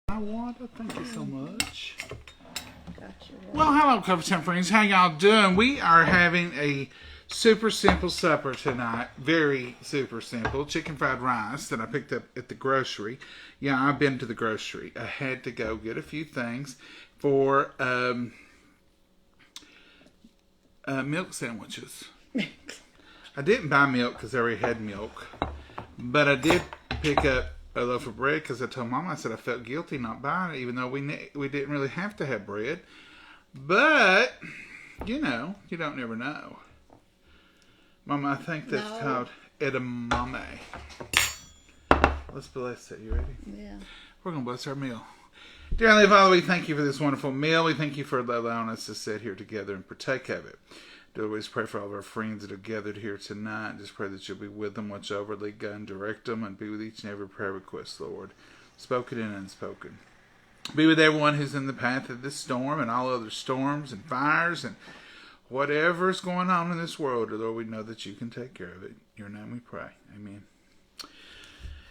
Wanda, thank you so much. Gotcha. Well, hello, Coffee Time friends. How y'all doing? We are having a super simple supper tonight. Very super simple. Chicken fried rice that I picked up at the grocery. Yeah, I've been to the grocery. I had to go get a few things for milk sandwiches. I didn't buy milk because I already had milk. But I did pick up a loaf of bread because I told Mama, I said I felt guilty not buying it, even though we didn't really have to have bread. But, you know, you don't never know. Mama, I think that's called edamame. Let's bless it. You ready? Yeah. We're going to bless our meal. Dear Heavenly Father, we thank you for this wonderful meal. We thank you for allowing us to sit here together and partake of it. Do always pray for all of our friends that have gathered here tonight. Just pray that you'll be with them, watch over, lead, guide, and direct them, and be with each and every prayer request, Lord, spoken and unspoken. Be with everyone who's in the path of this storm and all other storms and fires and whatever's going on in this world. Lord, we know that you can take care of it. In your name we pray. Amen.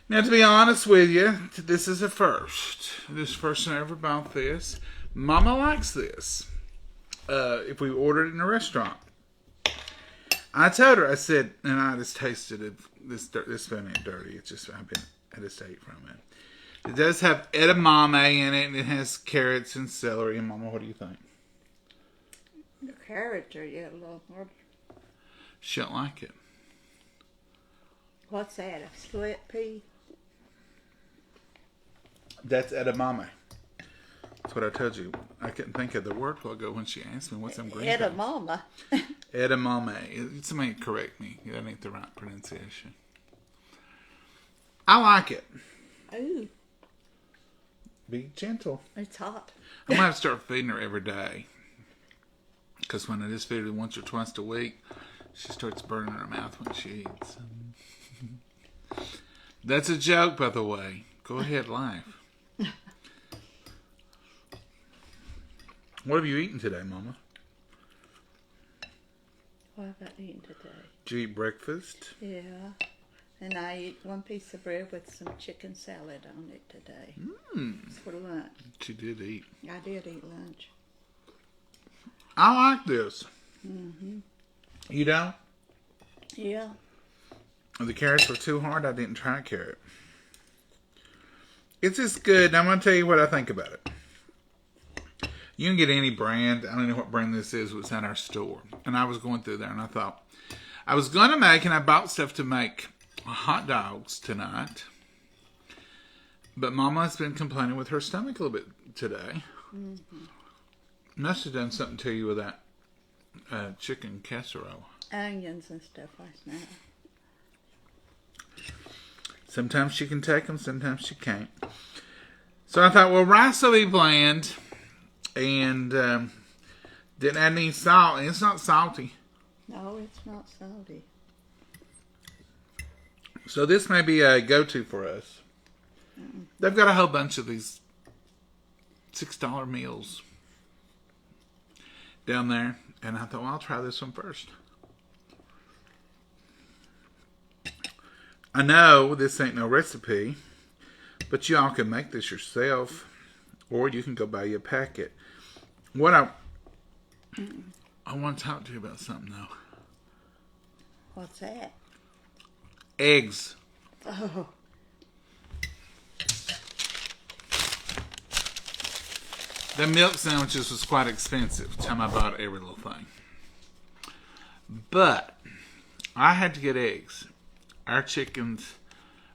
Now, to be honest with you, this is a first. This first time I ever bought this. Mama likes this. If we ordered it in a restaurant. I told her, I said, and I just tasted it. This spoon ain't dirty. It's just, I just ate from it. It does have edamame in it, and it has carrots and celery. And Mama, what do you think? The carrots are yet a little hard. She don't like it. What's that? A split pea? That's edamame. That's what I told you. I couldn't think of the word a while ago when she asked me what's them green things. Edamame. Edamame. Somebody correct me. That ain't the right pronunciation. I like it. Ooh, Be gentle. it's hot. I'm going to have to start feeding her every day. Because when I just feed her once or twice a week, she starts burning her mouth when she eats. That's a joke, by the way. Go ahead, laugh. What have you eaten today, Mama? What have I eaten today? Did you eat breakfast? Yeah. And I ate one piece of bread with some chicken salad on it today. It's for lunch. She did eat. I did eat lunch. I like this. You don't? Yeah. The carrots were too hard. I didn't try carrot. It's just good. I'm going to tell you what I think about it. You can get any brand. I don't know what brand this is. It was at our store. And I was going through there and I thought, I was going to make, and I bought stuff to make hot dogs tonight. But Mama's been complaining with her stomach a little bit today. Must have done something to you with that chicken casserole. Onions and stuff like that. Sometimes she can take them, sometimes she can't. So I thought, well, rice will be bland. And didn't add any salt. And it's not salty. No, it's not salty. So this may be a go-to for us. They've got a whole bunch of these $6 meals down there. And I thought, well, I'll try this one first. I know this ain't no recipe, but y'all can make this yourself. Or you can go buy you a packet. What I want to talk to you about something, though. What's that? Eggs. Oh. The milk sandwiches was quite expensive. The time I bought every little thing. But I had to get eggs. Our chickens,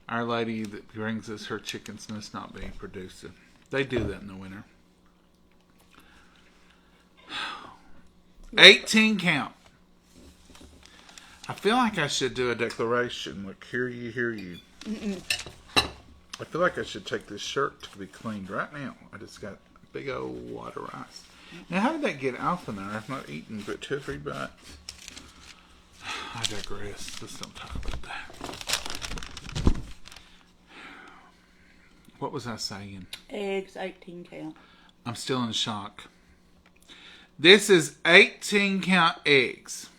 our lady that brings us her chickens must not be producing. They do that in the winter. 18 count. I feel like I should do a declaration. Like, hear you, hear you. I feel like I should take this shirt to be cleaned right now. I just got a big old wad of rice. Now, how did that get off in there? I've not eaten but 2 or 3 bites. I digress. Let's don't talk about that. What was I saying? Eggs, 18 count. I'm still in shock. This is 18 count eggs.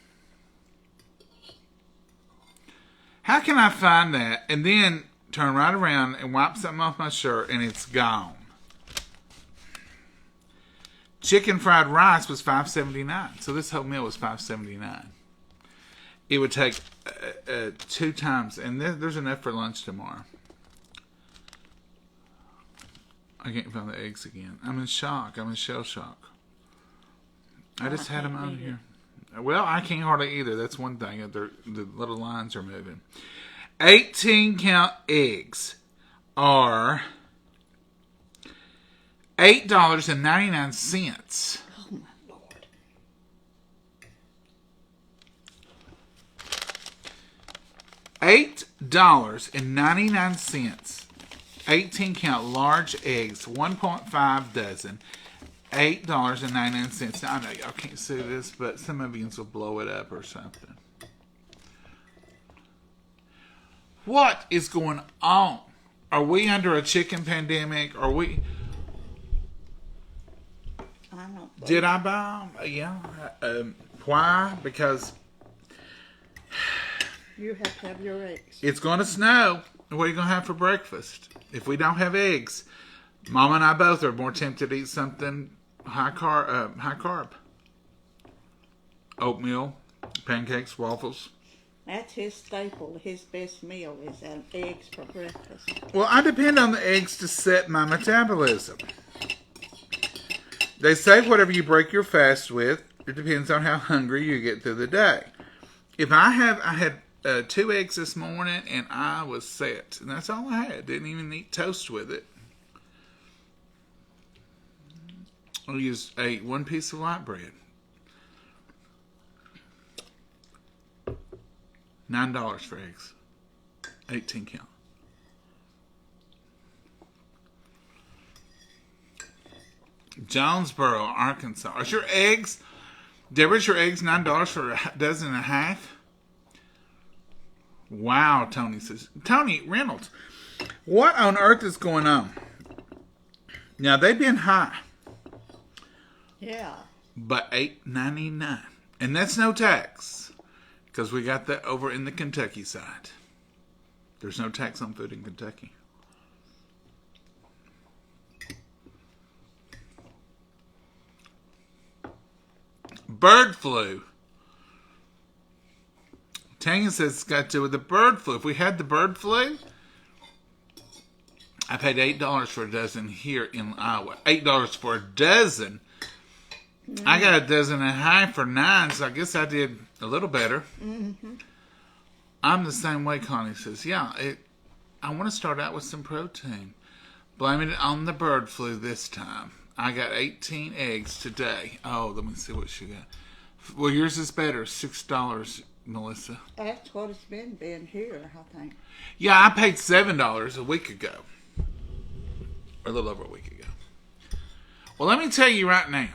How can I find that and then turn right around and wipe something off my shirt and it's gone? chicken fried rice was $5.79. So this whole meal was $5.79. It would take 2 times, and there's enough for lunch tomorrow. I can't find the eggs again. I'm in shock. I'm in shell shock. I just had them out here. Well, I can't hardly either. That's one thing. The little lines are moving. 18-count eggs are $8.99. Oh, my Lord. $8.99. 18-count large eggs, 1.5 dozen. $8.99. Now, I know y'all can't see this, but some of you will blow it up or something. What is going on? Are we under a chicken pandemic? Are we? I don't. Did I buy them? Yeah. Why? Because You have to have your eggs. it's going to snow. What are you going to have for breakfast? If we don't have eggs, Mama and I both are more tempted to eat something high carb. Oatmeal, pancakes, waffles. That's his staple. His best meal is eggs for breakfast. Well, I depend on the eggs to set my metabolism. They say whatever you break your fast with, it depends on how hungry you get through the day. I had 2 eggs this morning and I was set. And that's all I had. Didn't even eat toast with it. I ate 1 piece of white bread. $9 for eggs. 18 count. Jonesboro, Arkansas. Are your eggs, Deborah's your eggs $9 for a dozen and a half? Wow, Tony says. Tony Reynolds, what on earth is going on? Now, they've been high. Yeah. But $8.99. And that's no tax. Because we got that over in the Kentucky side. There's no tax on food in Kentucky. Bird flu. Tanya says it's got to do with the bird flu. If we had the bird flu, I paid $8 for a dozen here in Iowa. $8 for a dozen. I got a dozen and a half for $9, so I guess I did a little better. Mm-hmm. I'm the same way, Connie says. Yeah, I want to start out with some protein. Blaming it on the bird flu this time. I got 18 eggs today. Oh, let me see what she got. Well, yours is better. $6, Melissa. That's what it's been here, I think. Yeah, I paid $7 a week ago. Or a little over a week ago. Well, let me tell you right now.